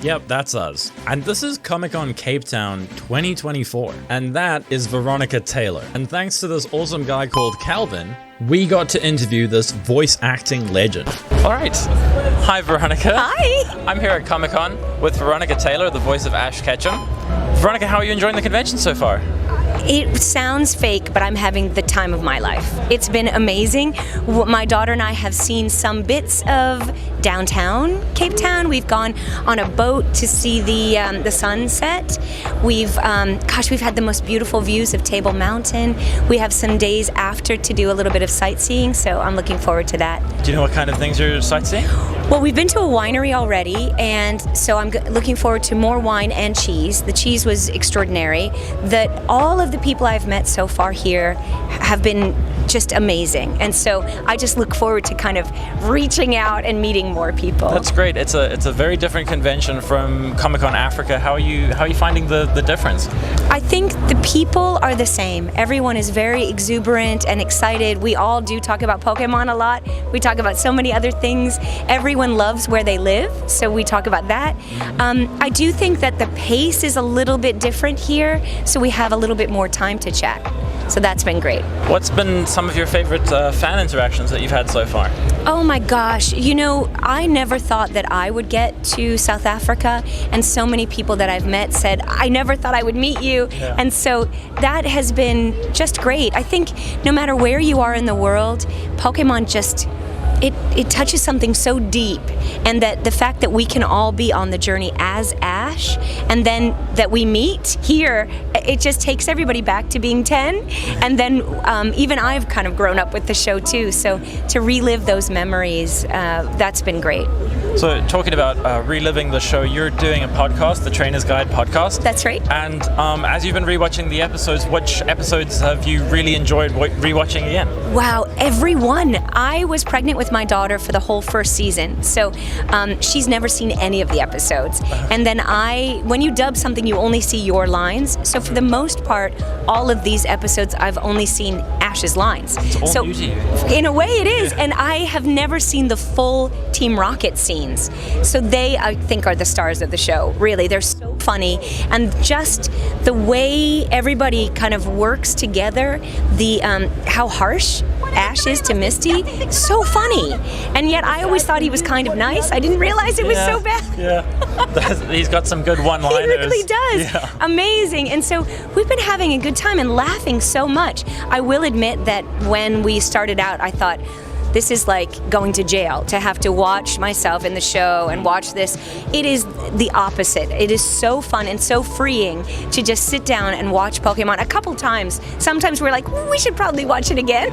Yep, that's us. And this is Comic-Con Cape Town 2024. And that is Veronica Taylor. And thanks to this awesome guy called Calvin, we got to interview this voice acting legend. All right. Hi, Veronica. Hi. I'm here at Comic-Con with Veronica Taylor, the voice of Ash Ketchum. Veronica, how are you enjoying the convention so far? It sounds fake, but I'm having the time of my life. It's been amazing. My daughter and I have seen some bits of downtown Cape Town. We've gone on a boat to see the sunset. We've had the most beautiful views of Table Mountain. We have some days after to do a little bit of sightseeing, so I'm looking forward to that. Do you know what kind of things you're sightseeing? Well, we've been to a winery already, and so I'm looking forward to more wine and cheese. The cheese was extraordinary. All of the people I've met so far here have been just amazing, and so I just look forward to kind of reaching out and meeting more people. That's great. It's a very different convention from Comic-Con Africa. How are you finding the difference? I think the people are the same. Everyone is very exuberant and excited. We all do talk about Pokemon a lot. We talk about so many other things. Everyone loves where they live, so we talk about that. I do think that the pace is a little bit different here, so we have a little bit more time to chat. So that's been great. What's been some of your favorite fan interactions that you've had so far? Oh my gosh, I never thought that I would get to South Africa, and so many people that I've met said, I never thought I would meet you. Yeah. And so that has been just great. I think no matter where you are in the world, Pokemon just, it touches something so deep, and that the fact that we can all be on the journey as Ash, and then that we meet here, it just takes everybody back to being 10, and then even I've kind of grown up with the show too, so to relive those memories, that's been great. So talking about reliving the show, you're doing a podcast, the Trainer's Guide podcast. That's right. And as you've been rewatching the episodes, which episodes have you really enjoyed rewatching again? Wow, every one. I was pregnant with my daughter for the whole first season, so she's never seen any of the episodes. And then when you dub something, you only see your lines. So for the most part, all of these episodes, I've only seen Ash's lines. It's all new to you. In a way it is, and I have never seen the full Team Rocket scenes. So they, I think, are the stars of the show, really. They're so funny, and just the way everybody kind of works together, how harsh Ash is to Misty, so funny. And yet I always thought he was kind of nice. I didn't realize it was so bad. Yeah, he's got some good one-liners. He really does. Yeah. Amazing. And so we've been having a good time and laughing so much. I will admit that when we started out, I thought, this is like going to jail, to have to watch myself in the show and watch this. It is the opposite. It is so fun and so freeing to just sit down and watch Pokemon a couple times. Sometimes we're like, we should probably watch it again.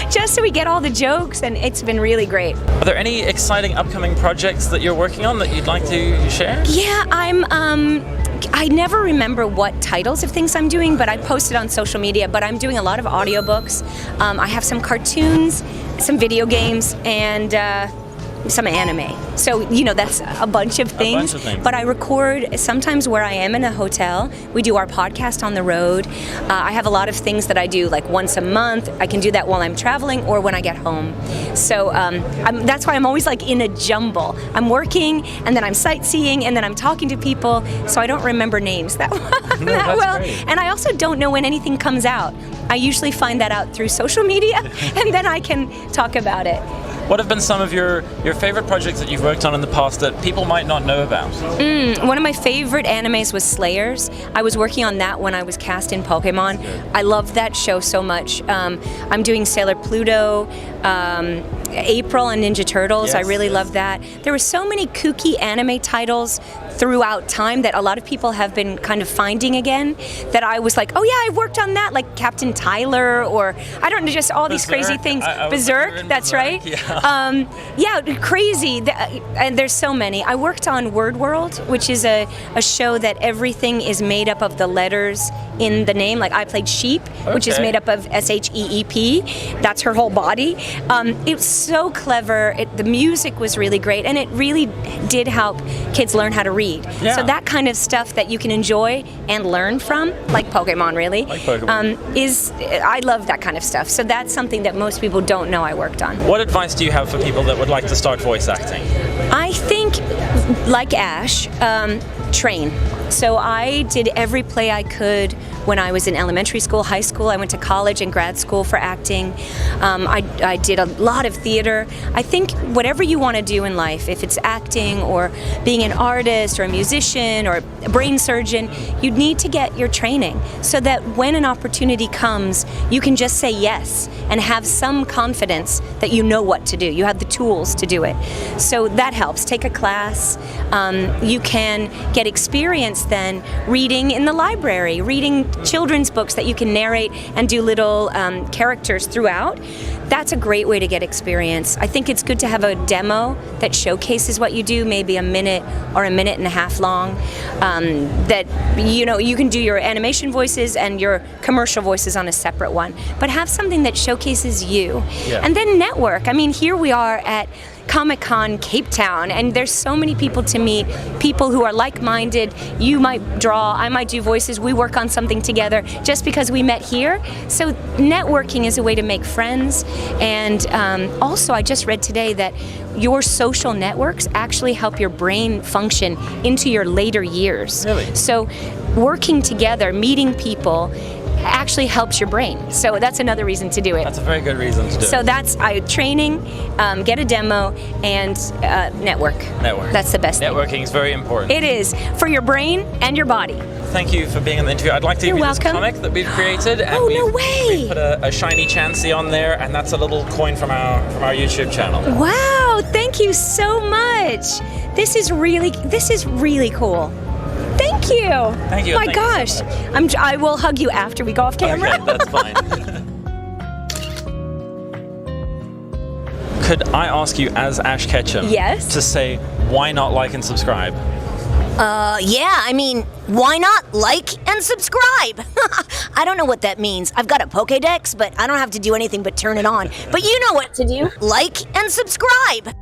Just so we get all the jokes, and it's been really great. Are there any exciting upcoming projects that you're working on that you'd like to share? Yeah, I never remember what titles of things I'm doing, but I post it on social media. But I'm doing a lot of audiobooks. I have some cartoons, some video games, and some anime. So, that's a bunch of things. But I record sometimes where I am in a hotel. We do our podcast on the road. I have a lot of things that I do like once a month. I can do that while I'm traveling or when I get home. So that's why I'm always like in a jumble. I'm working, and then I'm sightseeing, and then I'm talking to people, so I don't remember names that well. Great. And I also don't know when anything comes out. I usually find that out through social media, and then I can talk about it. What have been some of your favorite projects that you've worked on in the past that people might not know about? One of my favorite animes was Slayers. I was working on that when I was cast in Pokemon. I loved that show so much. I'm doing Sailor Pluto, April, and Ninja Turtles. I really love that. There were so many kooky anime titles throughout time that a lot of people have been kind of finding again, that I was like, oh yeah, I worked on that, like Captain Tyler, or I don't know, just all these crazy things. Berserk, that's right. Yeah, crazy. And there's so many. I worked on Word World, which is a show that everything is made up of the letters in the name. Like I played Sheep, which is made up of SHEEP. That's her whole body. It's so clever. The music was really great, and it really did help kids learn how to read. Yeah. So that kind of stuff that you can enjoy and learn from, like Pokemon, really, I love that kind of stuff. So that's something that most people don't know I worked on. What advice do you have for people that would like to start voice acting? I think, like Ash, train. So I did every play I could when I was in elementary school, high school. I went to college and grad school for acting. I did a lot of theater. I think whatever you want to do in life, if it's acting or being an artist or a musician or a brain surgeon, you need to get your training so that when an opportunity comes, you can just say yes and have some confidence that you know what to do. You have the tools to do it. So that helps. Take a class. You can get experience then reading in the library, reading children's books that you can narrate and do little characters throughout. That's a great way to get experience. I think it's good to have a demo that showcases what you do, maybe a minute or a minute and a half long, that you can do your animation voices and your commercial voices on a separate one, but have something that showcases you. Yeah. And then network. I mean, here we are at Comic-Con Cape Town, and there's so many people to meet, people who are like-minded. You might draw, I might do voices, we work on something together just because we met here. So networking is a way to make friends, and also I just read today that your social networks actually help your brain function into your later years. Really? So working together, meeting people, actually helps your brain. So that's another reason to do it. That's a very good reason to do it. So that's training, get a demo, and network. Network. That's the best Networking thing. is very important. It is, for your brain and your body. Thank you for being on the interview. I'd like to give you this comic that we've created. And no way! We've put a shiny Chansey on there, and that's a little coin from our YouTube channel. Wow, thank you so much. This is really cool. Thank you. Thank you. My Thank gosh. You so I will hug you after we go off camera. Okay, that's fine. Could I ask you, as Ash Ketchum, Yes? to say why not like and subscribe? Yeah, I mean, why not like and subscribe? I don't know what that means. I've got a Pokédex, but I don't have to do anything but turn it on. But you know what to do. Like and subscribe.